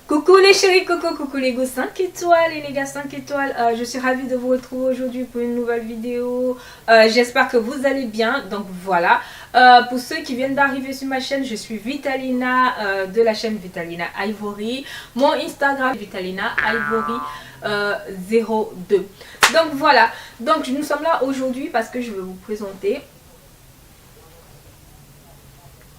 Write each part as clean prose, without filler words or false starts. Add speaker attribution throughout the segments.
Speaker 1: Coucou les chéris coco, coucou les go 5 étoiles et les gars 5 étoiles. Je suis ravie de vous retrouver aujourd'hui pour une nouvelle vidéo. J'espère que vous allez bien. Donc voilà, pour ceux qui viennent d'arriver sur ma chaîne, je suis Vitalina de la chaîne Vitalina Ivory. Mon Instagram est Vitalina Ivory 02. Donc voilà, donc nous sommes là aujourd'hui parce que je vais vous présenter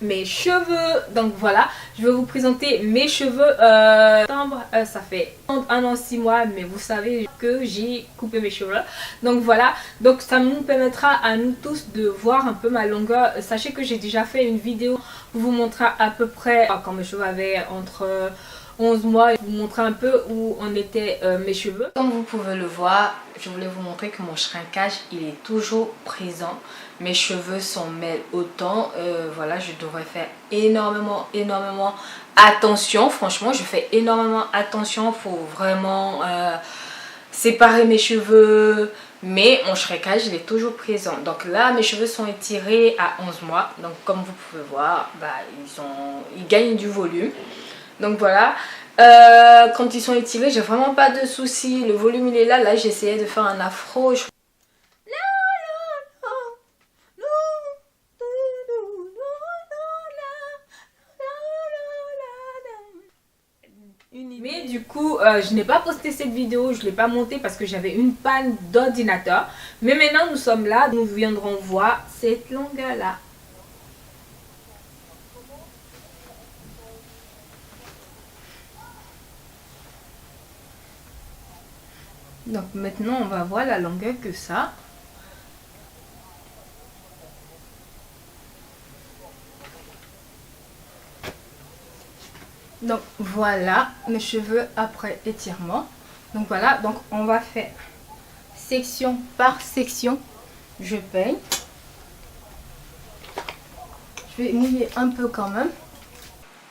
Speaker 1: mes cheveux. Donc voilà, je vais vous présenter mes cheveux. Ça fait 1 an 6 mois, mais vous savez que j'ai coupé mes cheveux. Donc voilà, donc ça nous permettra à nous tous de voir un peu ma longueur. Sachez que j'ai déjà fait une vidéo pour vous montrer à peu près quand mes cheveux avaient entre 11 mois et vous montrer un peu où en étaient mes cheveux. Comme vous pouvez le voir, je voulais vous montrer que mon shrinkage il est toujours présent. Mes cheveux s'en mêlent autant. Voilà, je devrais faire énormément attention. Franchement, je fais énormément attention pour vraiment séparer mes cheveux. Mais mon shrinkage il est toujours présent. Donc là, mes cheveux sont étirés à 11 mois. Donc comme vous pouvez voir, ils gagnent du volume. Donc voilà, quand ils sont étirés, j'ai vraiment pas de soucis. Le volume il est là. Là, j'ai essayé de faire un afro. Mais du coup, je n'ai pas posté cette vidéo, je ne l'ai pas montée parce que j'avais une panne d'ordinateur. Mais maintenant, nous sommes là, nous viendrons voir cette longueur-là. Donc maintenant, on va voir la longueur que ça. Donc voilà mes cheveux après étirement. Donc voilà, donc on va faire section par section. Je peigne. Je vais mouiller un peu quand même.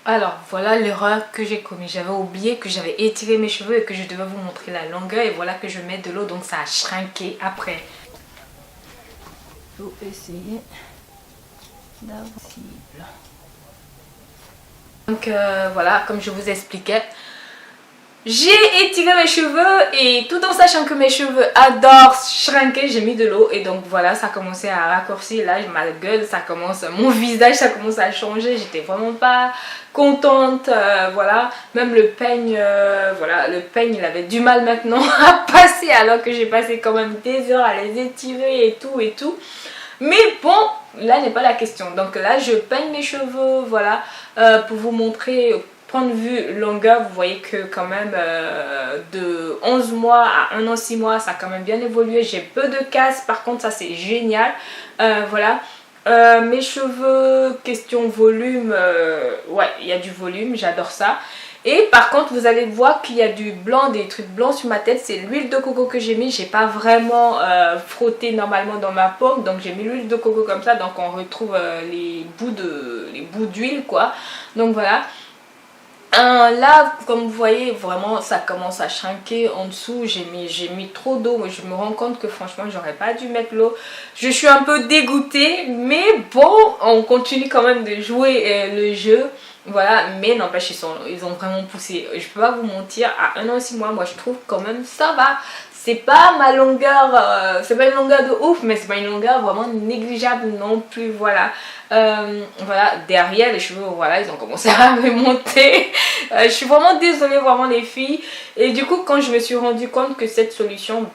Speaker 1: Alors voilà l'erreur que j'ai commise. J'avais oublié que j'avais étiré mes cheveux et que je devais vous montrer la longueur. Et voilà que je mets de l'eau, donc ça a shrinké après. Il faut essayer d'avoir cible. Donc voilà, comme je vous expliquais, j'ai étiré mes cheveux et tout en sachant que mes cheveux adorent shrinker, j'ai mis de l'eau et donc voilà, ça a commencé à raccourcir. Là, ma gueule, mon visage, ça commence à changer. J'étais vraiment pas contente. Voilà, même le peigne, voilà, le peigne, il avait du mal maintenant à passer alors que j'ai passé quand même des heures à les étirer et tout et tout. Mais bon, là n'est pas la question. Donc là, je peigne mes cheveux, voilà, pour vous montrer, point de vue longueur, vous voyez que quand même de 11 mois à 1 an 6 mois, ça a quand même bien évolué. J'ai peu de casse, par contre ça c'est génial. Voilà, mes cheveux, question volume, ouais, il y a du volume, j'adore ça. Et par contre, vous allez voir qu'il y a du blanc, des trucs blancs sur ma tête. C'est l'huile de coco que j'ai mis. J'ai pas vraiment frotté normalement dans ma paume. Donc j'ai mis l'huile de coco comme ça. Donc on retrouve les bouts d'huile quoi. Donc voilà. Là, comme vous voyez, vraiment ça commence à shrinker en dessous. J'ai mis trop d'eau. Je me rends compte que franchement, j'aurais pas dû mettre l'eau. Je suis un peu dégoûtée. Mais bon, on continue quand même de jouer le jeu. Voilà, mais n'empêche, ils ont vraiment poussé. Je peux pas vous mentir, à 1 an 6 mois, moi je trouve quand même ça va. C'est pas ma longueur, c'est pas une longueur de ouf, mais c'est pas une longueur vraiment négligeable non plus. Voilà, voilà, derrière les cheveux, voilà, ils ont commencé à remonter. Je suis vraiment désolée, vraiment les filles. Et du coup, quand je me suis rendu compte que cette solution,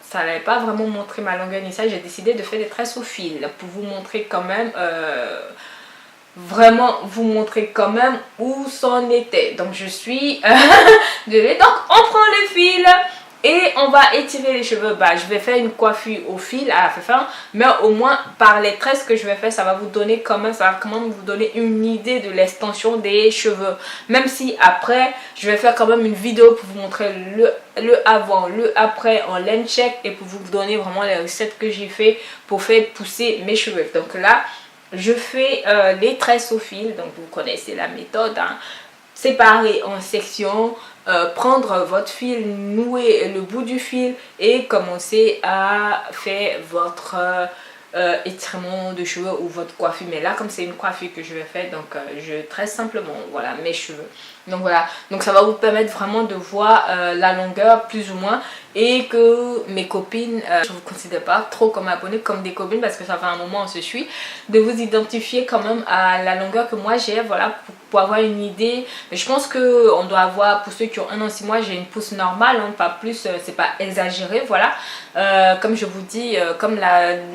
Speaker 1: ça n'allait pas vraiment montrer ma longueur ni ça, j'ai décidé de faire des tresses au fil pour vous montrer quand même. Vraiment vous montrer quand même où c'en était. Donc je suis désolée. Donc on prend le fil et on va étirer les cheveux. Je vais faire une coiffure au fil à la fin, mais au moins par les tresses que je vais faire, ça va vous donner quand même, ça va quand même vous donner une idée de l'extension des cheveux. Même si après je vais faire quand même une vidéo pour vous montrer le avant, le après en laine check et pour vous donner vraiment les recettes que j'ai fait pour faire pousser mes cheveux. Donc là je fais les tresses au fil, donc vous connaissez la méthode, hein. Séparer en sections, prendre votre fil, nouer le bout du fil et commencer à faire votre étirement de cheveux ou votre coiffure. Mais là, comme c'est une coiffure que je vais faire, donc je tresse simplement, voilà, mes cheveux. Donc voilà, donc ça va vous permettre vraiment de voir la longueur plus ou moins, et que mes copines, je ne vous considère pas trop comme abonnée, comme des copines, parce que ça fait un moment on se suit, de vous identifier quand même à la longueur que moi j'ai, voilà, pour avoir une idée. Mais je pense qu'on doit avoir, pour ceux qui ont 1 an 6 mois, j'ai une pousse normale, hein, pas plus, c'est pas exagéré, voilà. Comme je vous dis, comme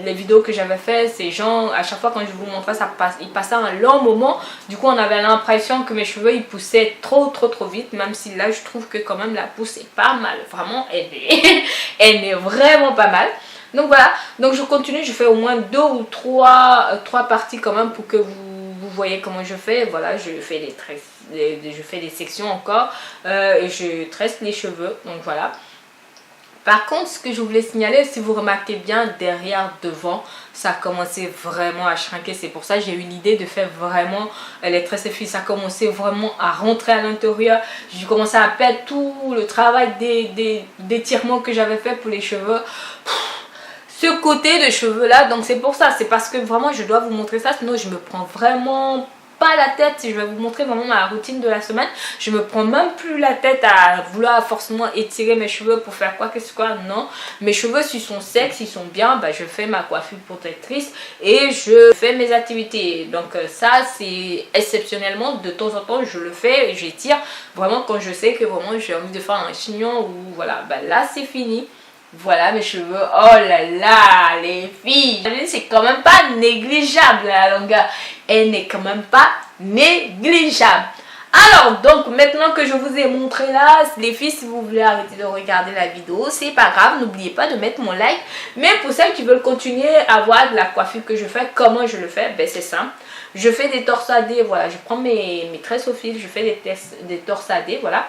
Speaker 1: les vidéos que j'avais fait, ces gens, à chaque fois quand je vous montrais, il passait un long moment, du coup on avait l'impression que mes cheveux ils poussaient trop vite, même si là je trouve que quand même la pousse est pas mal, vraiment elle est vraiment pas mal. Donc voilà, donc je continue, je fais au moins 2 ou 3 parties quand même pour que vous voyez comment je fais. Voilà, je fais des tresses, je fais des sections encore, et je tresse les cheveux, donc voilà. Par contre, ce que je voulais signaler, si vous remarquez bien, derrière, devant, ça a commencé vraiment à shrinker. C'est pour ça que j'ai eu l'idée de faire vraiment les tresses filles. Ça a commencé vraiment à rentrer à l'intérieur. J'ai commencé à perdre tout le travail d'étirement que j'avais fait pour les cheveux. Ce côté de cheveux là, donc c'est pour ça. C'est parce que vraiment je dois vous montrer ça. Sinon je me prends vraiment pas la tête. Si je vais vous montrer vraiment ma routine de la semaine, je me prends même plus la tête à vouloir forcément étirer mes cheveux pour faire quoi que ce soit. Non, mes cheveux s'ils sont secs, s'ils sont bien, bah, je fais ma coiffure protectrice et je fais mes activités. Donc ça c'est exceptionnellement, de temps en temps je le fais et j'étire vraiment quand je sais que vraiment j'ai envie de faire un chignon, ou voilà, bah là c'est fini. Voilà mes cheveux, oh là là les filles, c'est quand même pas négligeable la longueur, elle n'est quand même pas négligeable. Alors donc maintenant que je vous ai montré là, les filles, si vous voulez arrêter de regarder la vidéo, c'est pas grave, n'oubliez pas de mettre mon like. Mais pour celles qui veulent continuer à voir de la coiffure que je fais, comment je le fais, ben c'est simple. Je fais des torsadés, voilà, je prends mes tresses au fil, je fais des torsadés, voilà.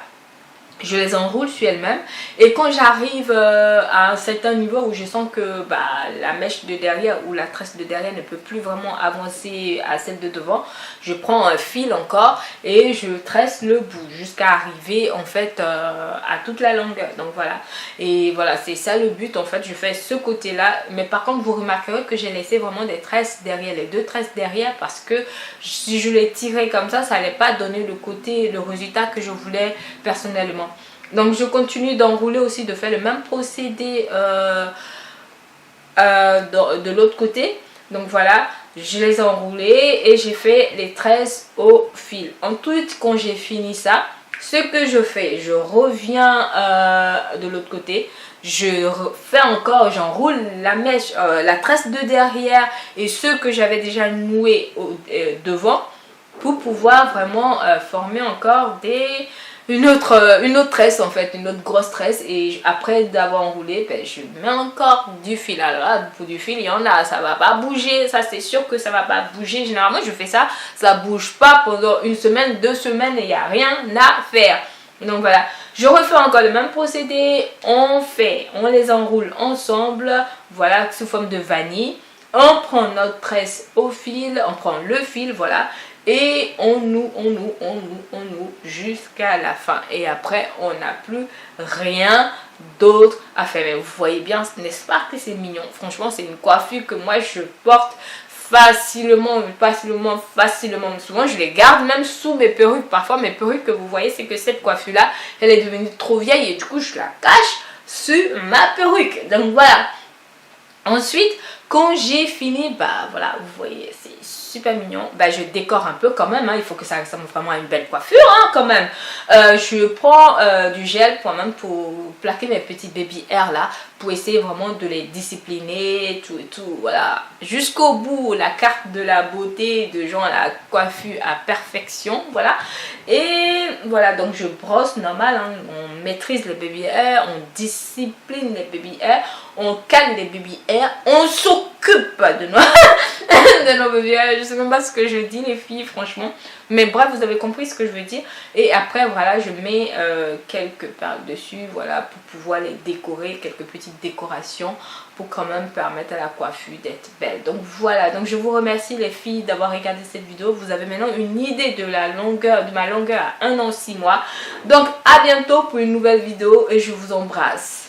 Speaker 1: Je les enroule sur elles-mêmes, et quand j'arrive à un certain niveau où je sens que bah, la mèche de derrière ou la tresse de derrière ne peut plus vraiment avancer à celle de devant, je prends un fil encore et je tresse le bout jusqu'à arriver en fait à toute la longueur. Donc voilà, et voilà, c'est ça le but en fait. Je fais ce côté là, mais par contre vous remarquerez que j'ai laissé vraiment des tresses derrière, les 2 tresses derrière, parce que si je les tirais comme ça n'allait pas donner le résultat que je voulais personnellement. Donc je continue d'enrouler aussi, de faire le même procédé de l'autre côté. Donc voilà, je les ai enroulés et j'ai fait les tresses au fil. Ensuite, quand j'ai fini ça, ce que je fais, je reviens de l'autre côté. Je fais encore, j'enroule la mèche, la tresse de derrière et ceux que j'avais déjà noués devant, pour pouvoir vraiment former encore une autre tresse en fait, une autre grosse tresse. Et après d'avoir enroulé, ben, je mets encore du fil. Alors là, pour du fil, il y en a, ça va pas bouger, ça c'est sûr que ça va pas bouger. Généralement je fais ça, ça bouge pas pendant 1 semaine, 2 semaines, et il n'y a rien à faire. Donc voilà, je refais encore le même procédé, on les enroule ensemble, voilà, sous forme de vanille. On prend notre tresse au fil, on prend le fil, voilà. Et on noue jusqu'à la fin. Et après, on n'a plus rien d'autre à faire. Mais vous voyez bien, n'est-ce pas que c'est mignon? Franchement, c'est une coiffure que moi, je porte facilement. Souvent, je les garde même sous mes perruques. Parfois, mes perruques que vous voyez, c'est que cette coiffure-là, elle est devenue trop vieille. Et du coup, je la cache sur ma perruque. Donc, voilà. Ensuite, quand j'ai fini, bah voilà, vous voyez, c'est super mignon. Bah je décore un peu quand même, hein, il faut que ça ressemble vraiment à une belle coiffure, hein, quand même. Je prends du gel pour plaquer mes petits baby hair là, pour essayer vraiment de les discipliner, tout et tout, voilà. Jusqu'au bout, la carte de la beauté, de genre la coiffure à perfection, voilà. Et voilà, donc je brosse normal, hein, on maîtrise les baby hair, on discipline les baby hair, on calme les baby hair, on s'occupe de nos baby hair. Je sais même pas ce que je dis les filles, franchement, mais bref, vous avez compris ce que je veux dire. Et après voilà, je mets quelques perles dessus, voilà, pour pouvoir les décorer, quelques petites décorations pour quand même permettre à la coiffure d'être belle. Donc voilà, donc je vous remercie les filles d'avoir regardé cette vidéo. Vous avez maintenant une idée de la longueur, de ma longueur à 1 an 6 mois. Donc à bientôt pour une nouvelle vidéo et je vous embrasse.